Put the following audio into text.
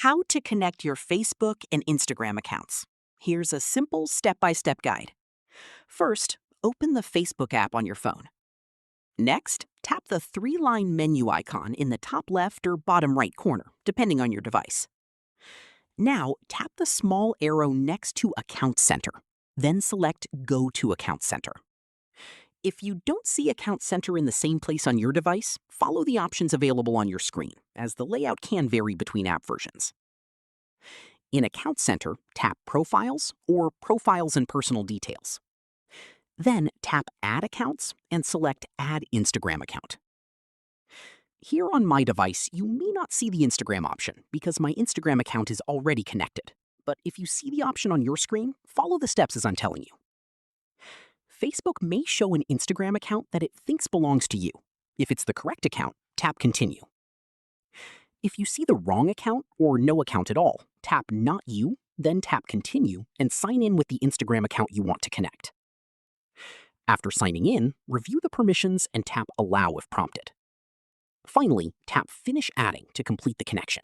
How to connect your Facebook and Instagram accounts. Here's a simple step-by-step guide. First, open the Facebook app on your phone. Next, tap the three-line menu icon in the top left or bottom right corner, depending on your device. Now, tap the small arrow next to Account Center. Then select Go to Account Center. If you don't see Account Center in the same place on your device, follow the options available on your screen, as the layout can vary between app versions. In Account Center, tap Profiles or Profiles and Personal Details. Then tap Add Accounts and select Add Instagram Account. Here on my device, you may not see the Instagram option because my Instagram account is already connected. But if you see the option on your screen, follow the steps as I'm telling you. Facebook may show an Instagram account that it thinks belongs to you. If it's the correct account, tap Continue. If you see the wrong account or no account at all, tap Not You, then tap Continue and sign in with the Instagram account you want to connect. After signing in, review the permissions and tap Allow if prompted. Finally, tap Finish Adding to complete the connection.